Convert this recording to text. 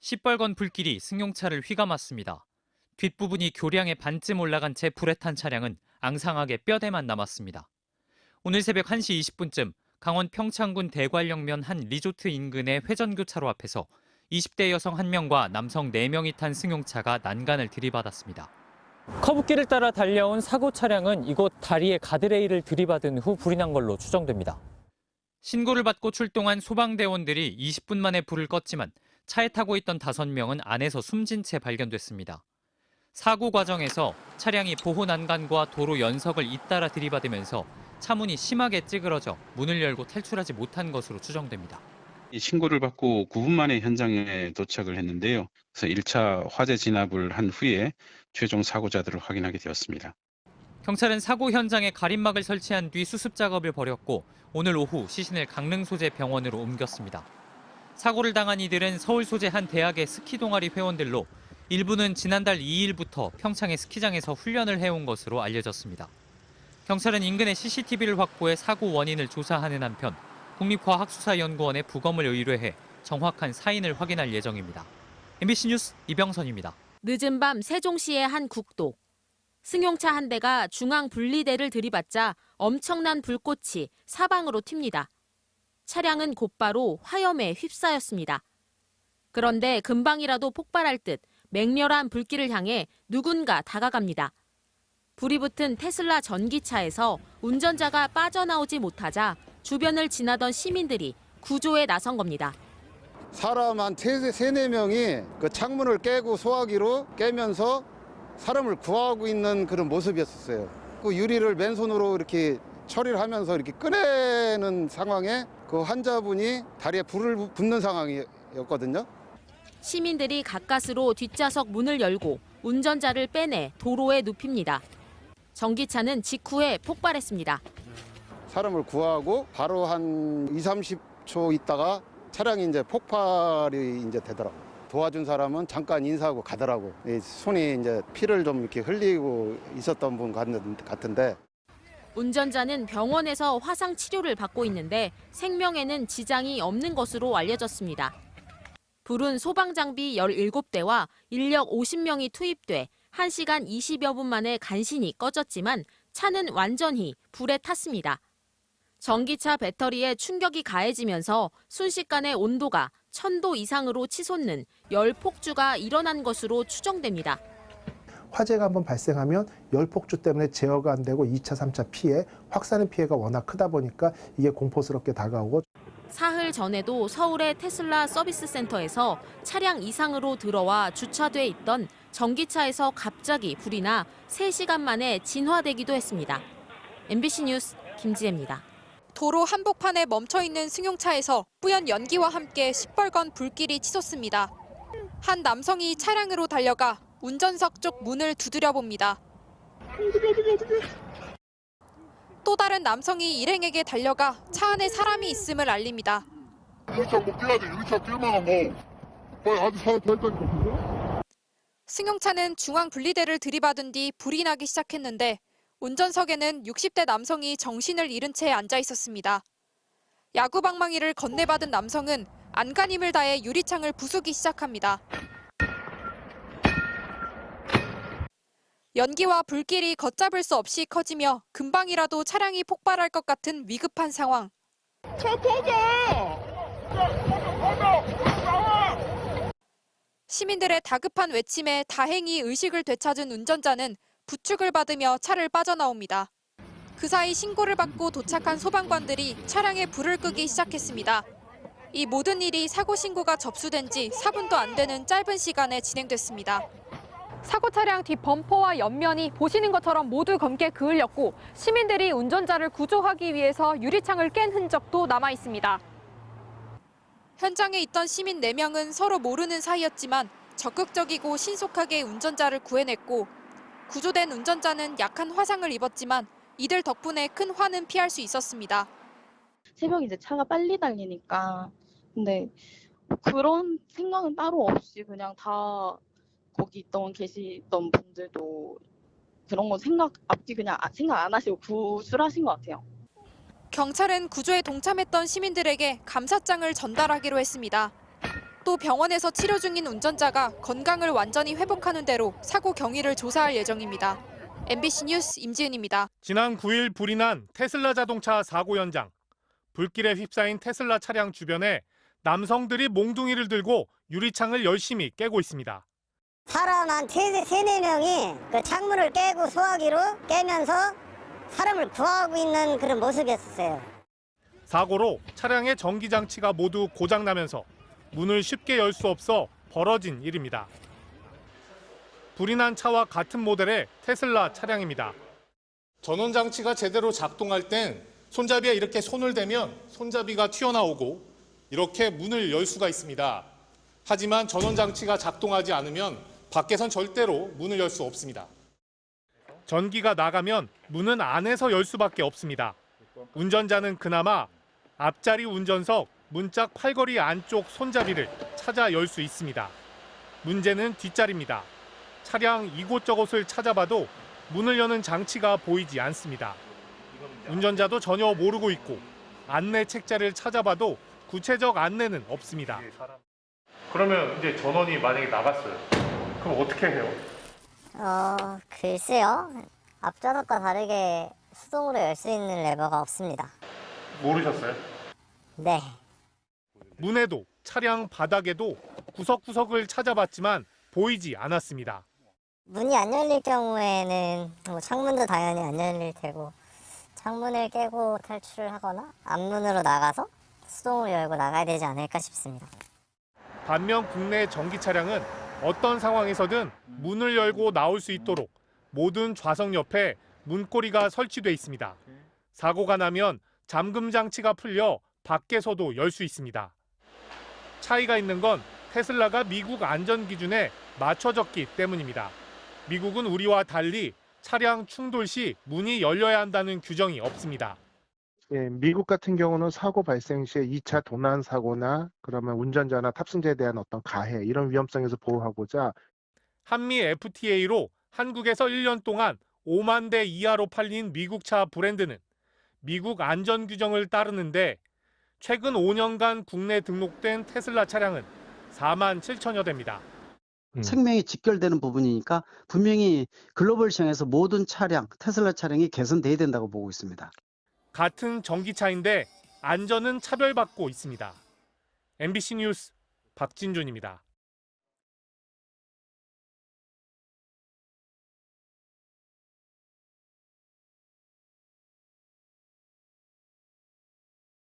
시뻘건 불길이 승용차를 휘감았습니다. 뒷부분이 교량의 반쯤 올라간 채 불에 탄 차량은 앙상하게 뼈대만 남았습니다. 오늘 새벽 1시 20분쯤 강원 평창군 대관령면 한 리조트 인근의 회전교차로 앞에서 20대 여성 1명과 남성 4명이 탄 승용차가 난간을 들이받았습니다. 커브길을 따라 달려온 사고 차량은 이곳 다리에 가드레일을 들이받은 후 불이 난 걸로 추정됩니다. 신고를 받고 출동한 소방대원들이 20분 만에 불을 껐지만 차에 타고 있던 5명은 안에서 숨진 채 발견됐습니다. 사고 과정에서 차량이 보호 난간과 도로 연석을 잇따라 들이받으면서 차문이 심하게 찌그러져 문을 열고 탈출하지 못한 것으로 추정됩니다. 이 신고를 받고 9분 만에 현장에 도착을 했는데요. 그래서 1차 화재 진압을 한 후에 최종 사고자들을 확인하게 되었습니다. 경찰은 사고 현장에 가림막을 설치한 뒤 수습 작업을 벌였고 오늘 오후 시신을 강릉 소재 병원으로 옮겼습니다. 사고를 당한 이들은 서울 소재 한 대학의 스키 동아리 회원들로 일부는 지난달 2일부터 평창의 스키장에서 훈련을 해온 것으로 알려졌습니다. 경찰은 인근의 CCTV를 확보해 사고 원인을 조사하는 한편 국립과학수사연구원에 부검을 의뢰해 정확한 사인을 확인할 예정입니다. MBC 뉴스 이병선입니다. 늦은 밤 세종시의 한 국도. 승용차 한 대가 중앙 분리대를 들이받자 엄청난 불꽃이 사방으로 튑니다. 차량은 곧바로 화염에 휩싸였습니다. 그런데 금방이라도 폭발할 듯 맹렬한 불길을 향해 누군가 다가갑니다. 불이 붙은 테슬라 전기차에서 운전자가 빠져나오지 못하자 주변을 지나던 시민들이 구조에 나선 겁니다. 사람 한 세네 명이 그 창문을 깨고 소화기로 깨면서 사람을 구하고 있는 그런 모습이었어요. 그 유리를 맨손으로 이렇게 처리를 하면서 이렇게 꺼내는 상황에 그 환자분이 다리에 불을 붙는 상황이었거든요. 시민들이 가까스로 뒷좌석 문을 열고 운전자를 빼내 도로에 눕힙니다. 전기차는 직후에 폭발했습니다. 사람을 구하고 바로 한 20-30초 있다가 차량이 이제 폭발이 이제 되더라고요. 도와준 사람은 잠깐 인사하고 가더라고. 손이 이제 피를 좀 이렇게 흘리고 있었던 분 같은데. 운전자는 병원에서 화상 치료를 받고 있는데 생명에는 지장이 없는 것으로 알려졌습니다. 불은 소방장비 17대와 인력 50명이 투입돼 1시간 20여 분 만에 간신히 꺼졌지만 차는 완전히 불에 탔습니다. 전기차 배터리에 충격이 가해지면서 순식간에 온도가 1000도 이상으로 치솟는 열폭주가 일어난 것으로 추정됩니다. 화재가 한번 발생하면 열폭주 때문에 제어가 안 되고 2차, 3차 피해, 확산의 피해가 워낙 크다 보니까 이게 공포스럽게 다가오고. 사흘 전에도 서울의 테슬라 서비스 센터에서 차량 이상으로 들어와 주차돼 있던 전기차에서 갑자기 불이 나 3시간 만에 진화되기도 했습니다. MBC 뉴스 김지혜입니다. 도로 한복판에 멈춰있는 승용차에서 뿌연 연기와 함께 시뻘건 불길이 치솟습니다. 한 남성이 차량으로 달려가 운전석 쪽 문을 두드려 봅니다. 또 다른 남성이 일행에게 달려가 차 안에 사람이 있음을 알립니다. 유리창 못 깨야 돼. 유리창 깨면 빨리 아직 사람 더 있다니까. 승용차는 중앙 분리대를 들이받은 뒤 불이 나기 시작했는데 운전석에는 60대 남성이 정신을 잃은 채 앉아 있었습니다. 야구방망이를 건네받은 남성은 안간힘을 다해 유리창을 부수기 시작합니다. 연기와 불길이 걷잡을 수 없이 커지며 금방이라도 차량이 폭발할 것 같은 위급한 상황. 차 터져! 시민들의 다급한 외침에 다행히 의식을 되찾은 운전자는 부축을 받으며 차를 빠져나옵니다. 그 사이 신고를 받고 도착한 소방관들이 차량에 불을 끄기 시작했습니다. 이 모든 일이 사고 신고가 접수된 지 4분도 안 되는 짧은 시간에 진행됐습니다. 사고 차량 뒷 범퍼와 옆면이 보시는 것처럼 모두 검게 그을렸고 시민들이 운전자를 구조하기 위해서 유리창을 깬 흔적도 남아 있습니다. 현장에 있던 시민 4명은 서로 모르는 사이였지만 적극적이고 신속하게 운전자를 구해냈고 구조된 운전자는 약한 화상을 입었지만 이들 덕분에 큰 화는 피할 수 있었습니다. 새벽에 이제 차가 빨리 달리니까 근데 그런 생각은 따로 없이 그냥 다 거기 계시던 분들도 그런 거 앞뒤 그냥 생각 안 하시고 구출을 하신 것 같아요. 경찰은 구조에 동참했던 시민들에게 감사장을 전달하기로 했습니다. 앞으로도 병원에서 치료 중인 운전자가 건강을 완전히 회복하는 대로 사고 경위를 조사할 예정입니다. MBC 뉴스 임지은입니다. 지난 9일 불이 난 테슬라 자동차 사고 현장. 불길에 휩싸인 테슬라 차량 주변에 남성들이 몽둥이를 들고 유리창을 열심히 깨고 있습니다. 사람 한 세네 명이 그 창문을 깨고 소화기로 깨면서 사람을 구하고 있는 그런 모습이었어요. 사고로 차량의 전기장치가 모두 고장나면서 문을 쉽게 열 수 없어 벌어진 일입니다. 불이 난 차와 같은 모델의 테슬라 차량입니다. 전원장치가 제대로 작동할 땐 손잡이에 이렇게 손을 대면 손잡이가 튀어나오고 이렇게 문을 열 수가 있습니다. 하지만 전원장치가 작동하지 않으면 밖에선 절대로 문을 열 수 없습니다. 전기가 나가면 문은 안에서 열 수밖에 없습니다. 운전자는 그나마 앞자리 운전석 문짝 팔걸이 안쪽 손잡이를 찾아 열 수 있습니다. 문제는 뒷자리입니다. 차량 이곳저곳을 찾아봐도 문을 여는 장치가 보이지 않습니다. 운전자도 전혀 모르고 있고 안내 책자를 찾아봐도 구체적 안내는 없습니다. 그러면 이제 전원이 만약에 나갔어요. 그럼 어떻게 해요? 글쎄요. 앞좌석과 다르게 수동으로 열 수 있는 레버가 없습니다. 모르셨어요? 네. 문에도 차량 바닥에도 구석구석을 찾아봤지만 보이지 않았습니다. 문이 안 열릴 경우에는 뭐 창문도 당연히 안 열릴 테고 창문을 깨고 탈출을 하거나 앞문으로 나가서 수동으로 열고 나가야 되지 않을까 싶습니다. 반면 국내 전기 차량은 어떤 상황에서든 문을 열고 나올 수 있도록 모든 좌석 옆에 문고리가 설치돼 있습니다. 사고가 나면 잠금 장치가 풀려 밖에서도 열 수 있습니다. 차이가 있는 건 테슬라가 미국 안전 기준에 맞춰졌기 때문입니다. 미국은 우리와 달리 차량 충돌 시 문이 열려야 한다는 규정이 없습니다. 예, 미국 같은 경우는 사고 발생 시에 2차 도난 사고나 그러면 운전자나 탑승자에 대한 어떤 가해 이런 위험성에서 보호하고자 한미 FTA로 한국에서 1년 동안 5만 대 이하로 팔린 미국 차 브랜드는 미국 안전 규정을 따르는데 최근 5년간 국내 등록된 테슬라 차량은 4만 7천여 대입니다. 생명이 직결되는 부분이니까 분명히 글로벌 시장에서 모든 차량, 테슬라 차량이 개선돼야 된다고 보고 있습니다. 같은 전기차인데 안전은 차별받고 있습니다. MBC 뉴스 박진준입니다.